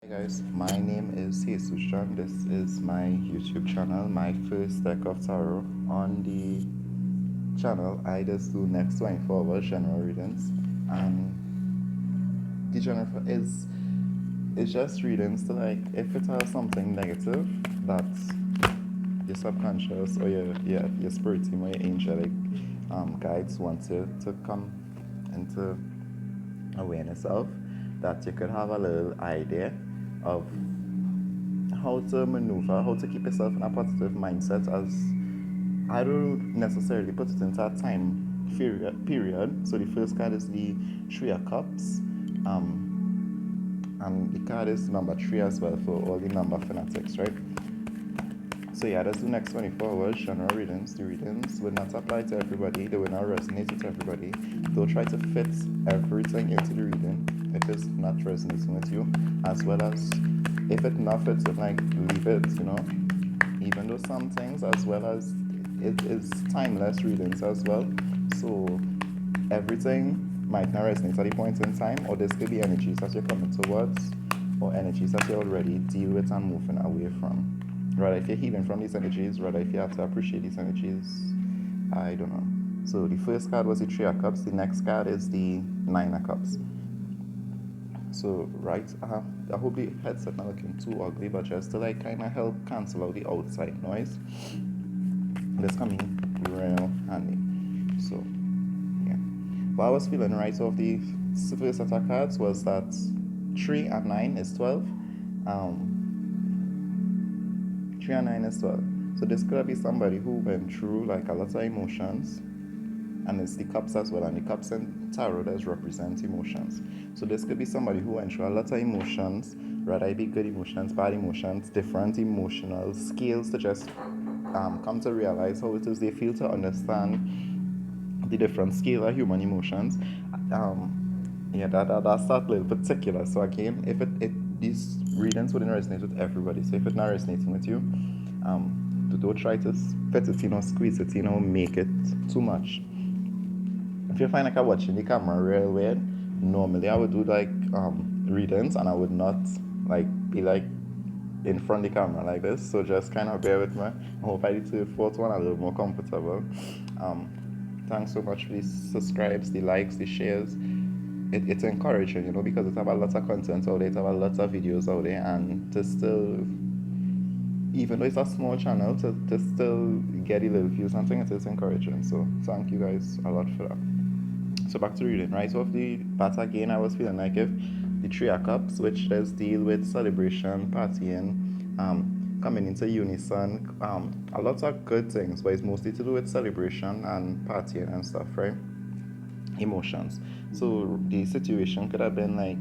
Guys, my name is Jesus John. This is my YouTube channel, my first deck of tarot. On the channel, I just do next 24 hours general readings, and the general is it's just readings to, like, if it has something negative that your subconscious or your spirit team or your angelic guides want to come into awareness of, that you could have a little idea of how to maneuver, how to keep yourself in a positive mindset. As I don't necessarily put it into a time period. So the first card is the Three of Cups, and the card is number 3 as well for all the number fanatics, right? So yeah, that's the next 24 hours general readings. The readings will not apply to everybody. They will not resonate with everybody. Don't try to fit everything into the reading if it's not resonating with you, as well as if it not fits it, like, leave it, even though some things, as well as it is timeless readings as well. So everything might not resonate at the point in time, or this could be energies that you're coming towards, or energies that you already deal with and moving away from. Rather, if you're healing from these energies, rather, if you have to appreciate these energies, I don't know. So the first card was the Three of Cups. The next card is the Nine of Cups. So, right, I hope the headset not looking too ugly, but just to, like, kind of help cancel out the outside noise. This coming real handy. So, yeah. What I was feeling right off the first set of cards was that 3 and 9 is 12. 3 and 9 is 12. So this could be somebody who went through, like, a lot of emotions, and it's the cups as well, and the cups in tarot does represent emotions. So this could be somebody who went through a lot of emotions, rather it be good emotions, bad emotions, different emotional scales, to just come to realize how it is they feel, to understand the different scale of human emotions. That's that little particular. So again, if these readings wouldn't resonate with everybody. So if it's not resonating with you, don't try to fit it, squeeze it, make it too much. If you find like I'm watching the camera real weird, normally I would do, like, readings, and I would not, like, be like in front of the camera like this. So just kind of bear with me. I hope I did the fourth one a little more comfortable. Thanks so much for the subscribes, the likes, the shares. It's encouraging, because it have a lot of content out there, it have a lot of videos out there, and to still, even though it's a small channel, to still get a little views, something, it is encouraging. So thank you guys a lot for that. So back to reading. Right off the bat again, I was feeling like if the Three of Cups, which does deal with celebration, partying, coming into unison, a lot of good things, but it's mostly to do with celebration and partying and stuff, right? Emotions. So the situation could have been like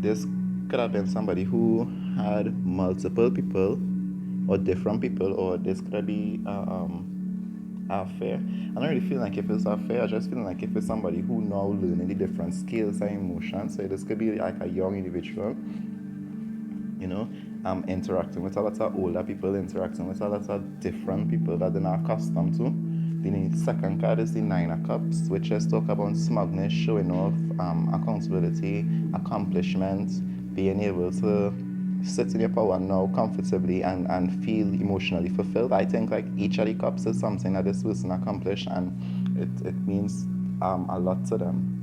this. Could have been somebody who had multiple people or different people, or this could be affair. I don't really feel like if it's affair. I just feel like if it's somebody who now learning the different skills and emotions. So this could be like a young individual, interacting with a lot of older people, interacting with a lot of different people that they're not accustomed to. The second card is the Nine of Cups, which just talk about smugness, showing off, accountability, accomplishment, being able to sit in your power now comfortably and feel emotionally fulfilled. I think, like, each of the cups is something that this person accomplished, and it means a lot to them.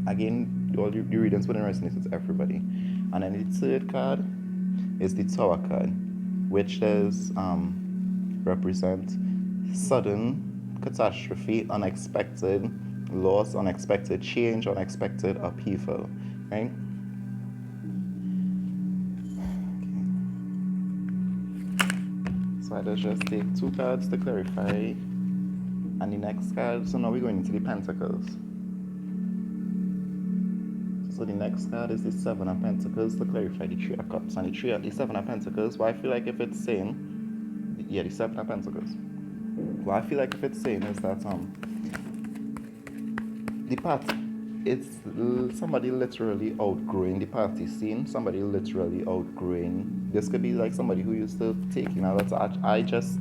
Again, all the readings wouldn't resonate with everybody. And then the third card is the Tower card, which does represent sudden catastrophe, unexpected loss, unexpected change, unexpected upheaval, right? So I just take 2 cards to clarify, and the next card. So now we're going into the Pentacles. So the next card is the Seven of Pentacles to clarify the Three of Cups. And the Seven of Pentacles, well, I feel like if it's saying, the Seven of Pentacles. What I feel like if it's saying is that the party, it's somebody literally outgrowing the party scene. Somebody literally outgrowing. This could be like somebody who used to taking a lot of. I just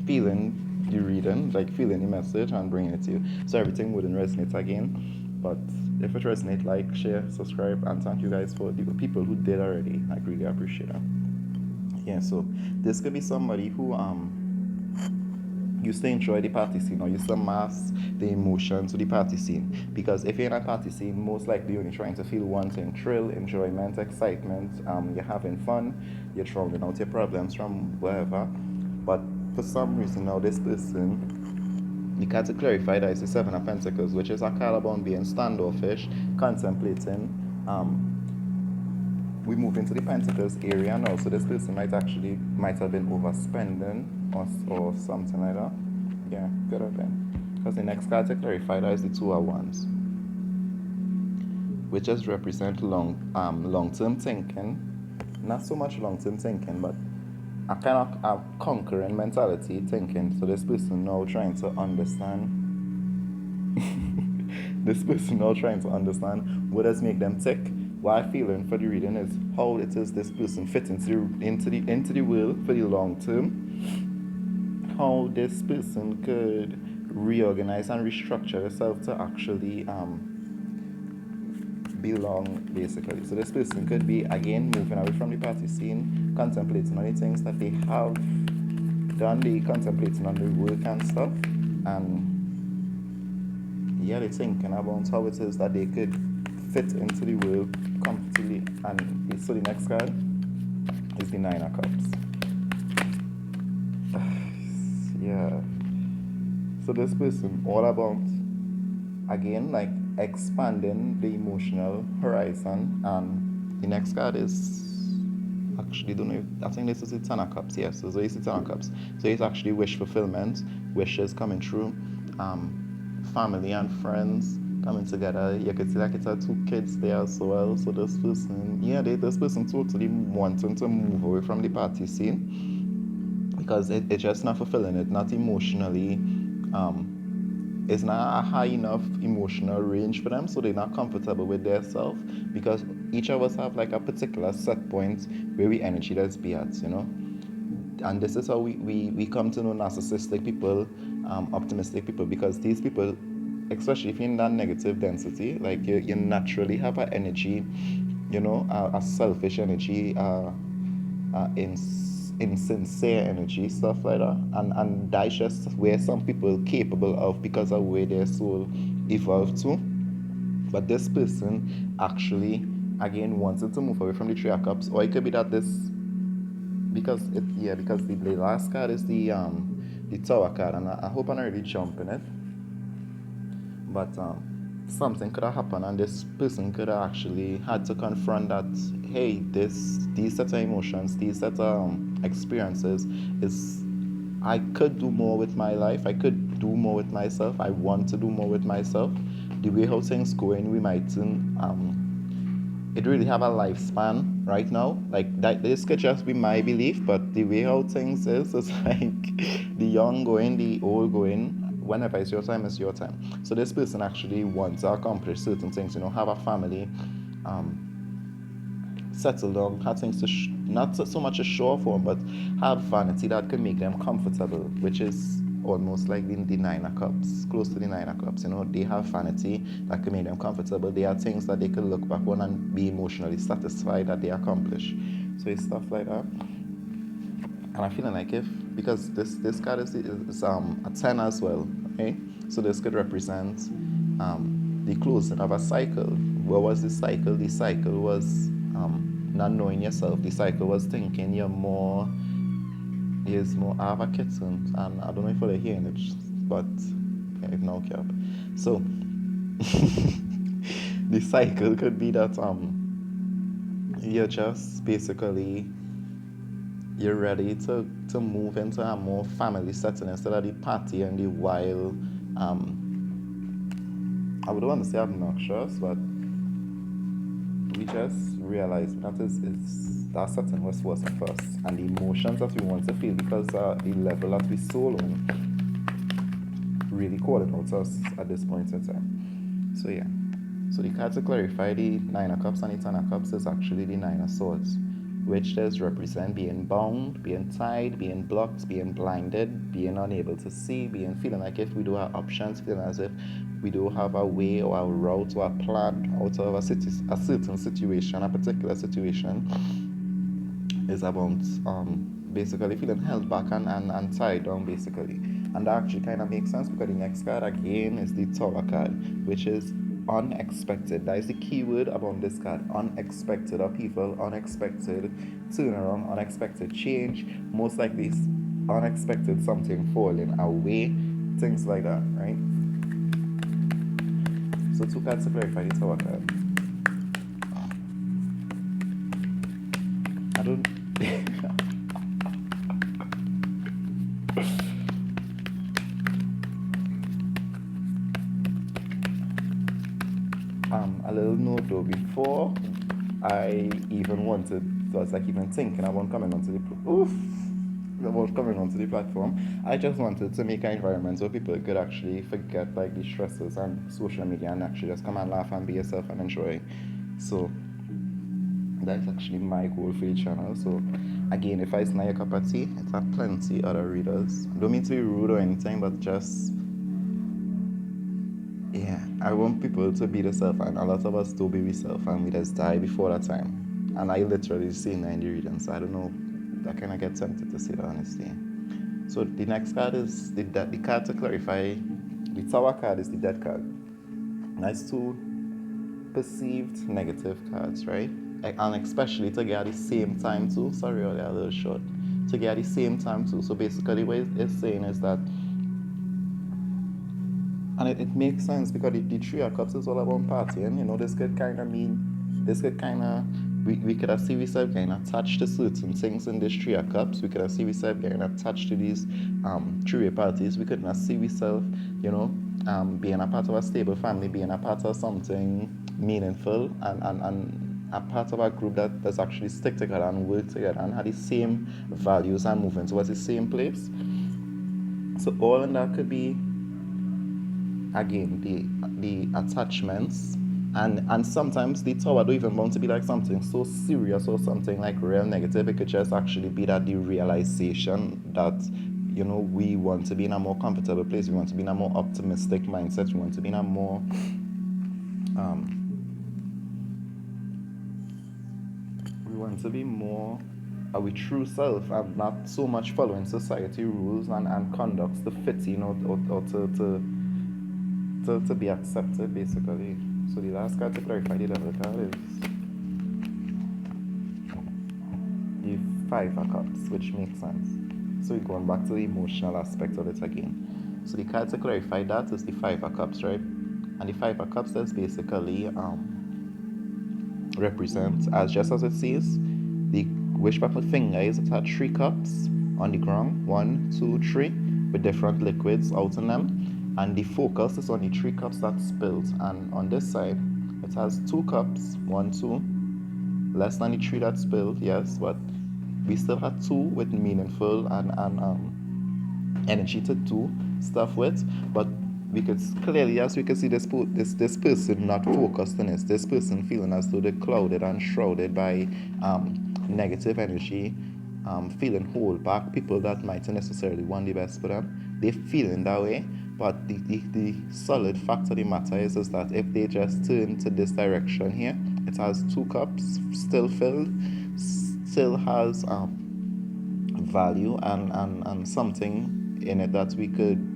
feeling the reading, like feeling the message and bringing it to you. So everything wouldn't resonate again, but If it resonates, like, share, subscribe, and thank you guys for the people who did already. I really appreciate it. Yeah, so this could be somebody who used to enjoy the party scene or used to mask the emotion to the party scene. Because if you're in a party scene, most likely you're only trying to feel one thing: thrill, enjoyment, excitement. You're having fun, you're throwing out your problems from wherever. But for some reason now, this person, you got to clarify that it's the Seven of Pentacles, which is a card about being standoffish, contemplating. We move into the Pentacles area now, so this person might have been overspending or something like that. Yeah, could have been. Because the next card to clarify that is the Two of Wands, which just represent long-term thinking. Not so much long-term thinking, but a kind of a conquering mentality thinking. So this person now trying to understand this person now trying to understand what does make them tick. What I feel in for the reading is how it is this person fit into the world for the long term. How this person could reorganize and restructure itself to actually belong, basically. So this person could be again moving away from the party scene, contemplating on the things that they have done, they contemplating on the work and stuff, and yeah, they're thinking about how it is that they could fit into the world comfortably. And so the next card is the Nine of Cups. Yeah. So this person all about, again, like expanding the emotional horizon. And the next card is actually, don't know if, I think this is the Ten of Cups. Yes, so it's the Ten of Cups. So it's actually wish fulfillment, wishes coming true, family and friends coming together. You could see like it's two kids there as well. So this person, this person totally wanting to move away from the party scene because it's just not fulfilling it, not emotionally. It's not a high enough emotional range for them, so they're not comfortable with their self, because each of us have like a particular set point where we energy does be at, and this is how we come to know narcissistic people, optimistic people, because these people, especially if you're in that negative density, like you naturally have an energy, a selfish energy, insincere energy, stuff like that, and that's just where some people capable of because of where their soul evolved to. But this person actually again wanted to move away from the Three of Cups, or it could be that this, because the last card is the Tower card, and I hope I'm not really jumping it, but something could have happened, and this person could have actually had to confront that, hey, these set of emotions, these set of experiences is, I could do more with my life, I could do more with myself, I want to do more with myself. The way how things going, we might it really have a lifespan right now. Like that, this could just be my belief, but the way how things is like the young going, the old going. Whenever it's your time, it's your time. So this person actually wants to accomplish certain things. Have a family, settle down, have things to not so much a show off for, but have vanity that can make them comfortable, which is almost like the Nine of Cups, close to the Nine of Cups. They have vanity that can make them comfortable. They are things that they can look back on and be emotionally satisfied that they accomplish. So it's stuff like that. And I'm feeling like because this card is a 10 as well, okay? So this could represent the closing of a cycle. What was the cycle? The cycle was not knowing yourself. The cycle was thinking you're more. Here's more. I have a kitten, and I don't know if you're hearing it, but it's no cap. So the cycle could be that you're just basically, you're ready to move into a more family setting instead of the party and the wild, I would want to say obnoxious, but we just realized that that setting was worse for us, and the emotions that we want to feel, because the level that we soul on really calling out to us at this point in time. So so the card to clarify the Nine of Cups and the Ten of Cups is actually the Nine of Swords. which does represent being bound, being tied, being blocked, being blinded, being unable to see, feeling like if we do have options, feeling as if we do have a way or a route or a plan out of a certain situation, a particular situation, is about basically feeling held back and tied down basically. And that actually kind of makes sense because the next card again is the Tower card, which is unexpected. That is the key word about this card. Unexpected upheaval, unexpected turnaround, unexpected change, most likely unexpected something falling away, things like that, right? So 2 cards to clarify the Tower card. I don't a little note though, before I even was like even thinking about coming onto the platform, I just wanted to make an environment where people could actually forget like the stresses and social media and actually just come and laugh and be yourself and enjoy. So that's actually my goal for the channel. So again, if it's not your cup of tea, it's have plenty other readers. Don't mean to be rude or anything, but just yeah, I want people to be themselves, and a lot of us do be ourselves, and we just die before that time. And I literally seen that in the reading, so I don't know. I kind of get tempted to say that honestly. So the next card is the card to clarify. The Tower card is the Death card. That's 2 perceived negative cards, right? And especially to get at the same time too. Sorry, a little short. To get at the same time too. So basically, what it's saying is that. And it makes sense because the Three of Cups is all about partying. You know, this could kind of we could have seen ourselves getting attached to certain things in this Three of Cups. We could have seen ourselves getting attached to these three-way parties. We could not see ourselves, being a part of a stable family, being a part of something meaningful and a part of a group that does actually stick together and work together and have the same values and moving towards the same place. So all in that could be again the attachments and sometimes the Tower don't even want to be like something so serious or something like real negative. It could just actually be that the realization that we want to be in a more comfortable place, we want to be in a more optimistic mindset, we want to be in a more we want to be more our true self and not so much following society rules and conducts to fit or to be accepted basically. So the last card to clarify the Devil card is the Five of Cups, which makes sense. So we're going back to the emotional aspect of it again. So the card to clarify that is the Five of Cups, right? And the Five of Cups does basically represent, as just as it says, the wish purple finger is it had 3 cups on the ground, 1, 2, 3, with different liquids out in them, and the focus is on the 3 cups that spilled. And on this side, it has 2 cups, 1, 2, less than the 3 that spilled, yes, but we still had 2 with meaningful and energy to do stuff with, but we could clearly, as we can see, this person not focused on this person feeling as though they're clouded and shrouded by negative energy, feeling hold back, people that mightn't necessarily want the best for them, they feeling that way. But the solid fact of the matter is that if they just turn to this direction here, it has 2 cups still filled, still has value and something in it that we could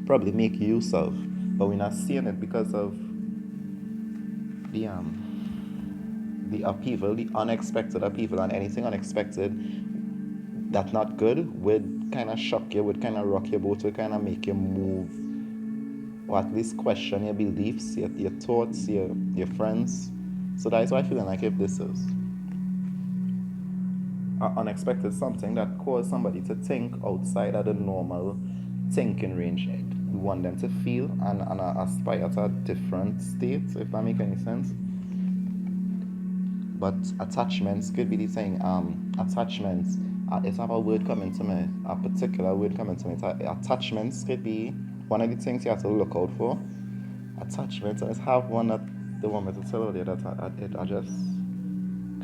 probably make use of, but we're not seeing it because of the upheaval, the unexpected upheaval, and anything unexpected that's not good would kind of shock you, would kind of rock your boat, would kind of make you move, or at least question your beliefs, your thoughts, your friends. So that is why I feel like if this is unexpected something that caused somebody to think outside of the normal thinking range, we want them to feel and aspire to a different state, if that makes any sense. But attachments could be the thing. Attachments, it's have a word coming to me, a particular word coming to me. Attachments could be one of the things you have to look out for. Attachments, I just have one that the woman to tell you that I just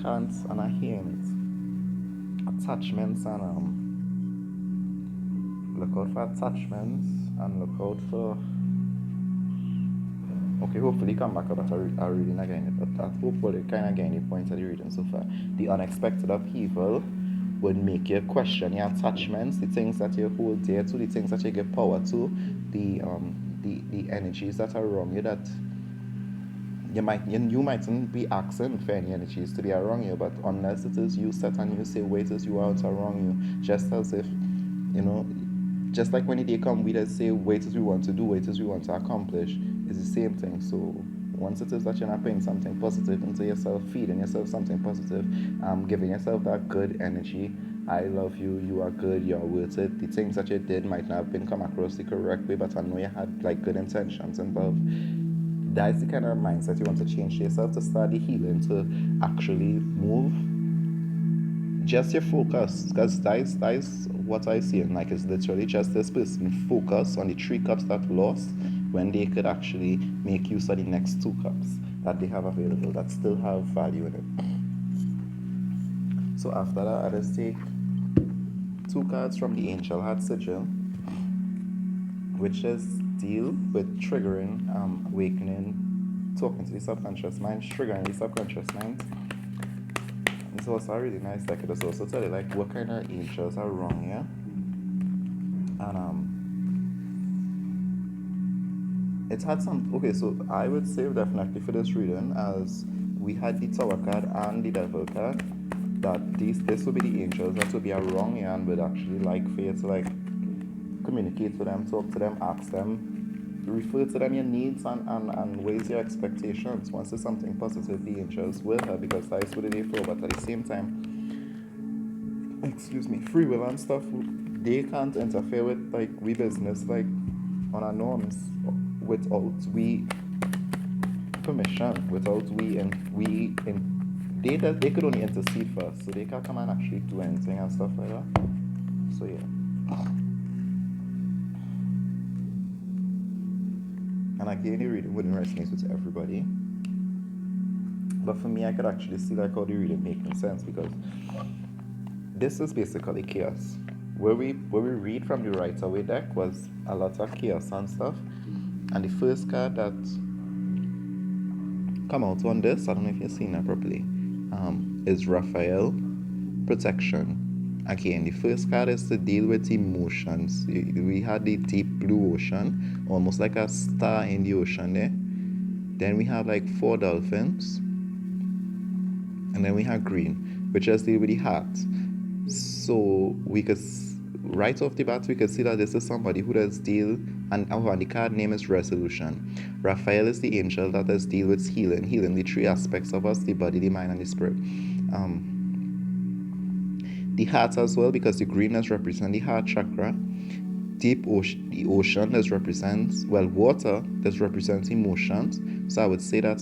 can't, and I hear it. attachments and look out for attachments and look out for. Okay, hopefully come back about our reading again, but that hopefully kind of getting the point of the reading so far. The unexpected upheaval would make you question your attachments, the things that you hold dear to, the things that you give power to, the energies that are around you that you mightn't be asking for any energies to be around you, but unless it is you set and you say wait as you out around you, just as if just like when the day come we just say wait as we want to do, wait as we want to accomplish, it's the same thing. So once it is that you're not putting something positive into yourself, feeding yourself something positive, giving yourself that good energy, I love you, you are good, you're worth it. The things that you did might not have been come across the correct way, but I know you had like good intentions involved. That's the kind of mindset you want to change to yourself, to start the healing, to actually move just your focus, because that is what I see, and like it's literally just this person focus on the 3 cups that lost when they could actually make use of the next 2 cups that they have available that still have value in it. So after that, I just take 2 cards from the Angel Heart Sigil, which is deal with triggering, awakening, talking to the subconscious mind, triggering the subconscious mind. It's also a really nice deck. It also tell you like what kind of angels are wrong here. And it had some. Okay, so I would say definitely for this reading, as we had the Tower card and the Devil card, that this would be the angels that would be wrong here and would actually like for you to like communicate with them, talk to them, ask them, refer to them your needs and raise your expectations. Once there's something positive, the angels will help, because that's what they feel. But at the same time, free will and stuff, they can't interfere with like we business, like on our norms, without we permission, without they could only intercede first, so they can't come and actually do anything and stuff like that. So yeah. And again, the reading wouldn't resonate with everybody, but for me, I could actually see like how the reading making sense, because this is basically chaos. Where we read from the right away deck was a lot of chaos and stuff, and the first card that come out on this, I don't know if you've seen that properly, is Raphael, protection. Again, the first card is to deal with emotions. We had the deep blue ocean, almost like a star in the ocean there. Then we have like 4 dolphins, and then we have green, which just deal with the heart. So we could, right off the bat, we could see that this is somebody who does deal, and the card name is resolution. Raphael is the angel that does deal with healing the 3 aspects of us: the body, the mind, and the spirit. The heart as well, because the green does represent the heart chakra. Deep ocean, the ocean does represent, well, water does represent emotions. So I would say that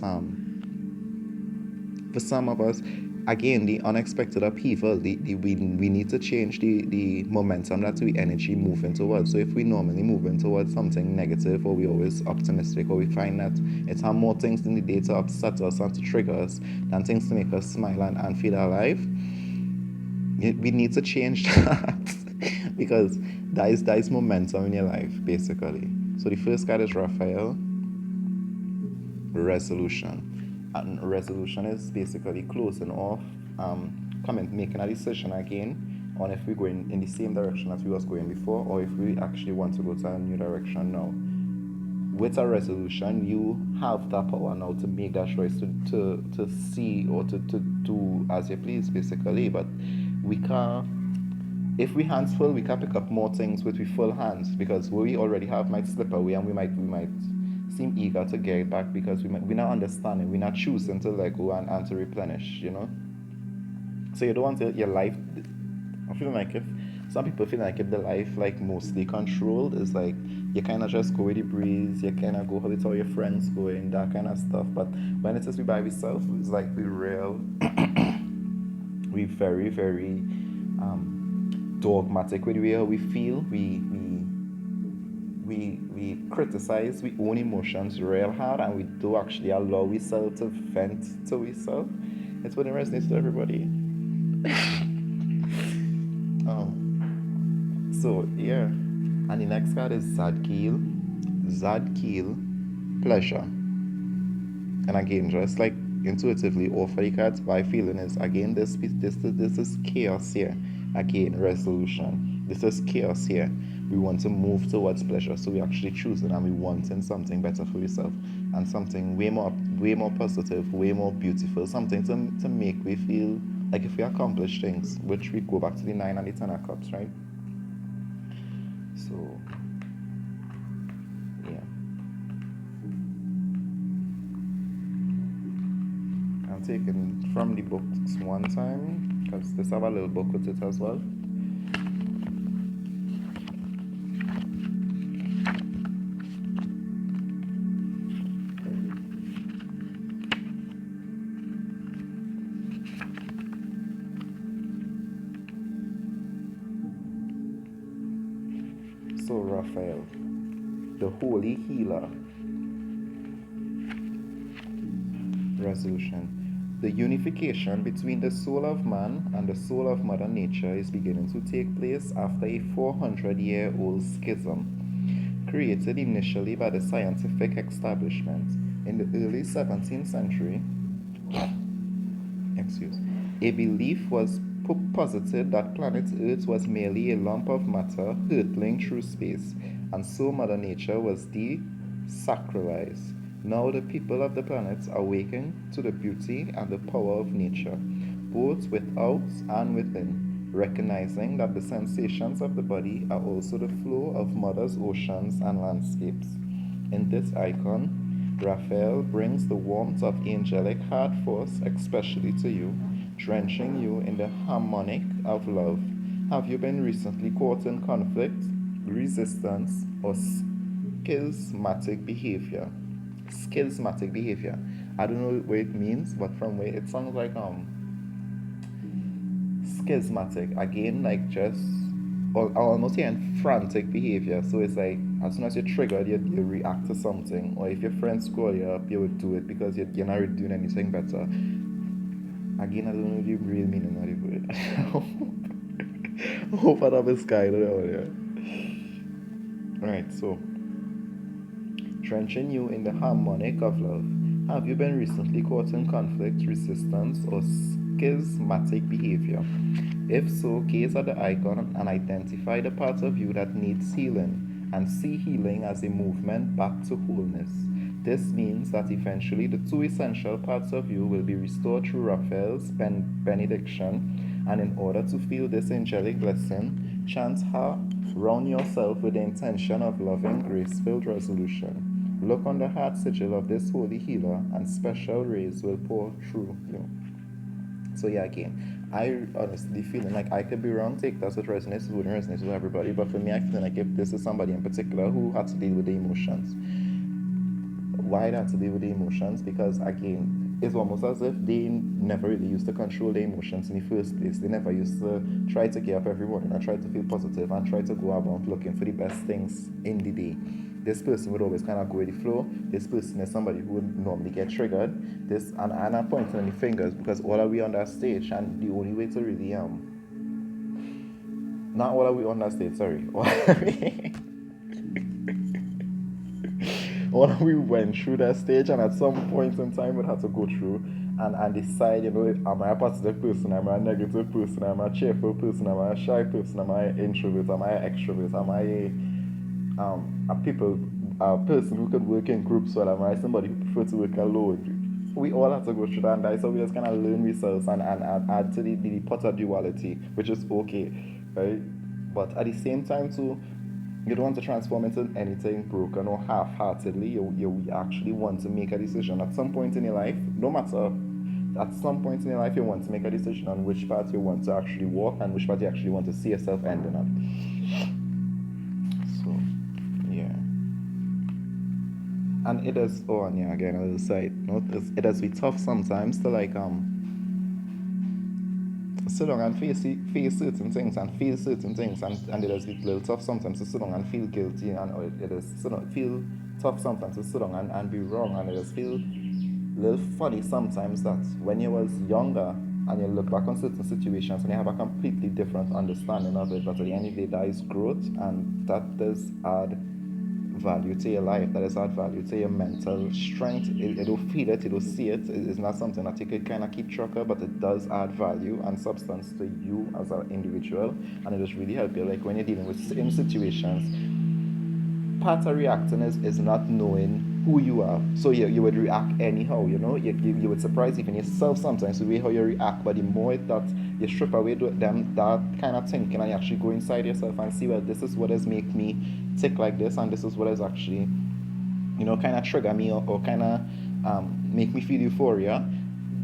for some of us, again, the unexpected upheaval, we need to change the momentum that we energy moving towards. So if we normally moving towards something negative, or we always optimistic, or we find that it's have more things in the day to upset us and to trigger us than things to make us smile and feel alive, we need to change that because that is momentum in your life, basically. So the first card is Raphael, resolution. And resolution is basically closing off, making a decision again on if we're going in the same direction that we was going before, or if we actually want to go to a new direction now. With a resolution, you have that power now to make that choice to see or to do as you please, basically. But we can't, if we hands full, we can't pick up more things with we full hands, because what we already have might slip away, and we might seem eager to get it back, because we're not understanding, we're not choosing to let go and to replenish, So you don't want your life, I feel like if some people feel like if the life like mostly controlled is like you kind of just go with the breeze, you kind of go with how your friends going, that kind of stuff. But when it's just we by ourselves, it's like we real we very very dogmatic with the way how we feel. We criticize we own emotions real hard, and we do actually allow ourselves to vent to ourselves. It's what it resonates to everybody. So yeah, and the next card is Zadkiel. Zadkiel, pleasure. And again, just like intuitively, all for the cards, my feeling is again this is chaos here. Again, resolution. This is chaos here. We want to move towards pleasure, so we actually choosing and we wanting something better for yourself and something way more positive, way more beautiful, something to make we feel like if we accomplish things, which we go back to the 9 and the 10 of cups, right? So yeah. I'm taking from the books one time because this have a little book with it as well. So Raphael, the holy healer. Resolution. The unification between the soul of man and the soul of Mother Nature is beginning to take place after a 400-year-old schism, created initially by the scientific establishment in the early 17th century. A belief was posited that planet Earth was merely a lump of matter hurtling through space, and so Mother Nature was desacralized. Now the people of the planet awaken to the beauty and the power of nature, both without and within, recognizing that the sensations of the body are also the flow of Mother's oceans and landscapes. In this icon, Raphael brings the warmth of angelic heart force especially to you, drenching you in the harmonic of love. Have you been recently caught in conflict, resistance, or schismatic behavior? Schismatic behavior. I don't know what it means, but from where it sounds like schismatic again, like just almost hearing frantic behavior. So it's like as soon as you're triggered, you react to something, or if your friends call you up, you would do it because you're not really doing anything better. Again, I don't know the real meaning of the word. Hope I have a sky earlier. Alright, so drenching you in the harmonic of love. Have you been recently caught in conflict, resistance, or schismatic behavior? If so, gaze at the icon and identify the part of you that needs healing, and see healing as a movement back to wholeness. This means that eventually the two essential parts of you will be restored through Raphael's benediction, and in order to feel this angelic blessing, chant Ha round yourself with the intention of loving, grace-filled resolution. Look on the heart sigil of this holy healer, and special rays will pour through you. So yeah, again, I honestly feeling like I could be wrong. Take that what resonates, wouldn't resonate with everybody. But for me, I feel like if this is somebody in particular who had to deal with the emotions, why they had to deal with the emotions? Because again, it's almost as if they never really used to control their emotions in the first place. They never used to try to get up every morning and try to feel positive and try to go about looking for the best things in the day. This person would always kind of go with the flow. This person is somebody who would normally get triggered. And I'm pointing on the fingers because all are we on that stage, and the only way to really not all are we on that stage, sorry. All we went through that stage, and at some point in time we had to go through and decide, am I a positive person, am I a negative person, am I a cheerful person, am I a shy person, am I an introvert, am I an extrovert, am I a person who can work in groups, or am I somebody who prefer to work alone? We all have to go through that, and so we just kind of learn results and add to the pot of duality, which is okay, right? But at the same time too, you don't want to transform into anything broken or half-heartedly. You actually want to make a decision at some point in your life, no matter. At some point in your life, you want to make a decision on which path you want to actually walk and which path you actually want to see yourself ending up. So, yeah. And it is, again, a little side note, it does be tough sometimes to sit down and face certain things and feel certain things, and it is a little tough sometimes to sit down and feel guilty, and it is feel tough sometimes to sit down and be wrong, and it is feel a little funny sometimes that when you was younger and you look back on certain situations and you have a completely different understanding of it. But at the end of the day, that is growth, and that does add value to your life. That is add value to your mental strength. You don't feel it, you don't see it. It's not something that you could kind of keep track of, but it does add value and substance to you as an individual, and it just really help you. Like when you're dealing with in situations, part of reacting is not knowing who you are. So you would react anyhow, you would surprise even yourself sometimes the way how you react. But the more that you strip away them that kind of thinking, and you actually go inside yourself and see, well, this is what has made me tick like this, and this is what has actually kind of trigger me, or kind of make me feel euphoria.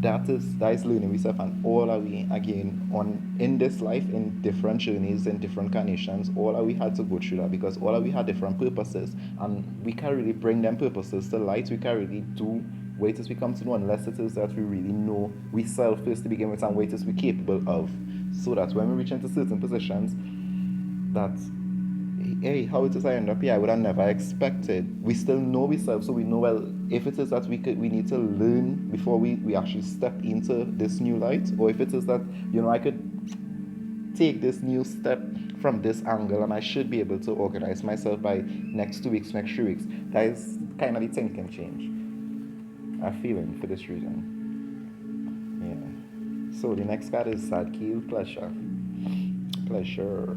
That is learning myself, and all are we again on in this life, in different journeys, in different conditions. All are we had to go through that, because all are we had different purposes, and we can't really bring them purposes to light. We can't really do wait as we come to know, unless it is that we really know we self first to begin with, and wait as we're capable of, so that when we reach into certain positions, that hey, how it is I end up here, I would have never expected. We still know ourselves, so we know, well, if it is that we need to learn before we actually step into this new light, or if it is that, I could take this new step from this angle, and I should be able to organize myself by next 2 weeks, next 3 weeks. That is kind of the thinking change I'm feeling for this reason. Yeah. So the next card is Sadkiel, pleasure. Pleasure.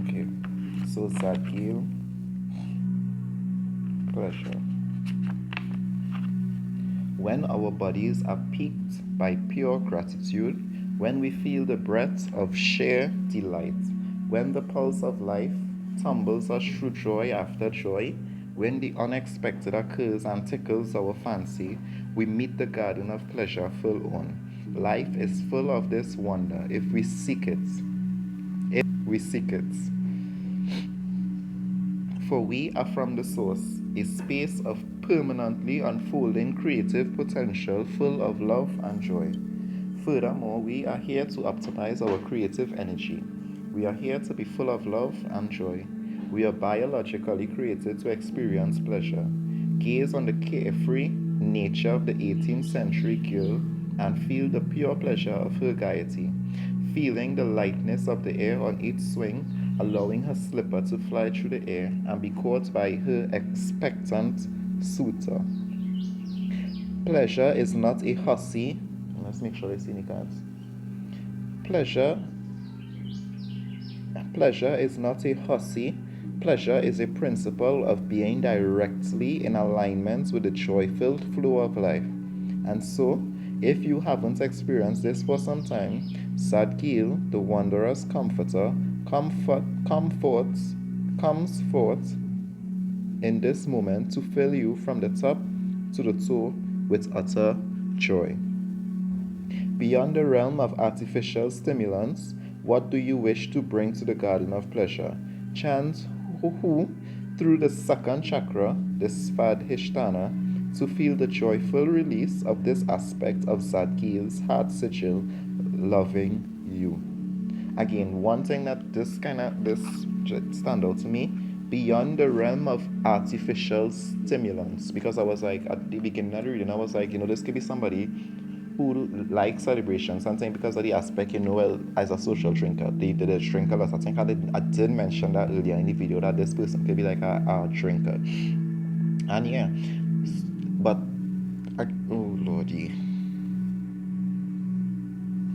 Okay. So Sadkiel, pleasure. When our bodies are piqued by pure gratitude, when we feel the breath of sheer delight, when the pulse of life tumbles us through joy after joy, when the unexpected occurs and tickles our fancy, we meet the garden of pleasure full on. Life is full of this wonder if we seek it. If we seek it. For we are from the source, a space of permanently unfolding creative potential full of love and joy. Furthermore, we are here to optimize our creative energy. We are here to be full of love and joy. We are biologically created to experience pleasure. Gaze on the carefree nature of the 18th century girl and feel the pure pleasure of her gaiety, feeling the lightness of the air on each swing, allowing her slipper to fly through the air and be caught by her expectant suitor. Pleasure is not a hussy. Let's make sure I see any cards. Pleasure Pleasure is not a hussy. Pleasure is a principle of being directly in alignment with the joy-filled flow of life. And so, if you haven't experienced this for some time, Sadkiel, the wanderer's comforter, comes forth in this moment to fill you from the top to the toe with utter joy. Beyond the realm of artificial stimulants, what do you wish to bring to the garden of pleasure? Chant hu through the second chakra, the Svadhisthana, to feel the joyful release of this aspect of Zadkiel's heart sigil, loving you. Again, one thing that this stand out to me, beyond the realm of artificial stimulants, because I was like, at the beginning of the reading, I was like, this could be somebody who likes celebrations, sometimes because of the aspect, well, as a social drinker, they drink a lot. I think I did mention that earlier in the video, that this person could be like a drinker. And yeah, but, oh lordy.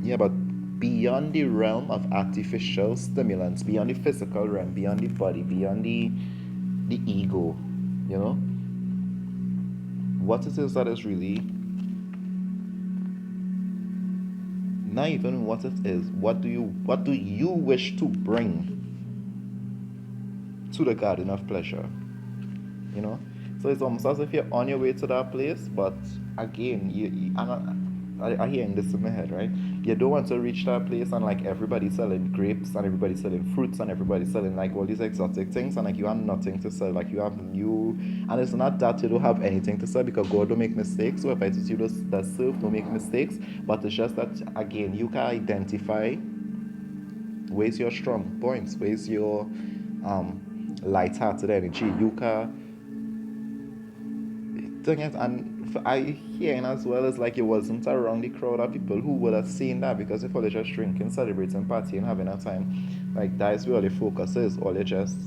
Yeah, but beyond the realm of artificial stimulants, beyond the physical realm, beyond the body, beyond the ego, what it is that is really, not even what it is, what do you wish to bring to the garden of pleasure? you know. So it's almost as if you're on your way to that place, but again, I hear this in my head, right? You don't want to reach that place and like everybody's selling grapes and everybody's selling fruits and everybody's selling like all these exotic things and like you have nothing to sell. Like and it's not that you don't have anything to sell because God don't make mistakes. So if I teach you that serve, don't make mistakes. But it's just that again, you can identify where's your strong points, where's your light-hearted energy. You can thing is, and I hearing as well as like it wasn't around the crowd of people who would have seen that because if all they just drinking, celebrating, partying, having a time, like that is where all the focus is. All they just,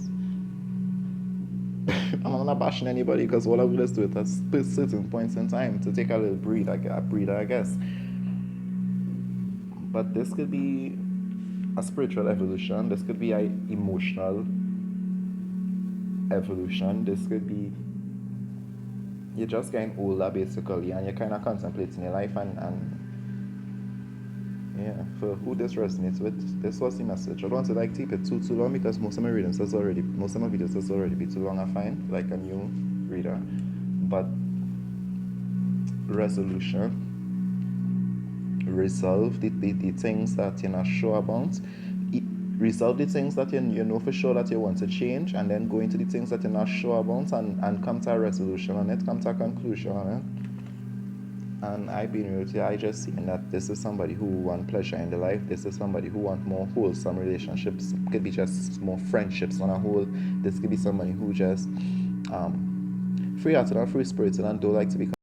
I'm not bashing anybody because all I would just do it at certain points in time to take a little breather, I guess. But this could be a spiritual evolution. This could be a emotional evolution. This could be you're just getting older basically and you're kind of contemplating your life and yeah, for who this resonates with, this was the message. I don't want to like keep it too long because most of my videos has already be too long. I find like a new reader, but resolution, resolve the things that you're not sure about. Resolve the things that you know for sure that you want to change, and then go into the things that you're not sure about and come to a resolution on it, come to a conclusion on it. And I've been real to you, I just seen that this is somebody who want pleasure in their life. This is somebody who want more wholesome relationships. Could be just more friendships on a whole. This could be somebody who just free hearted and free spirited and don't like to be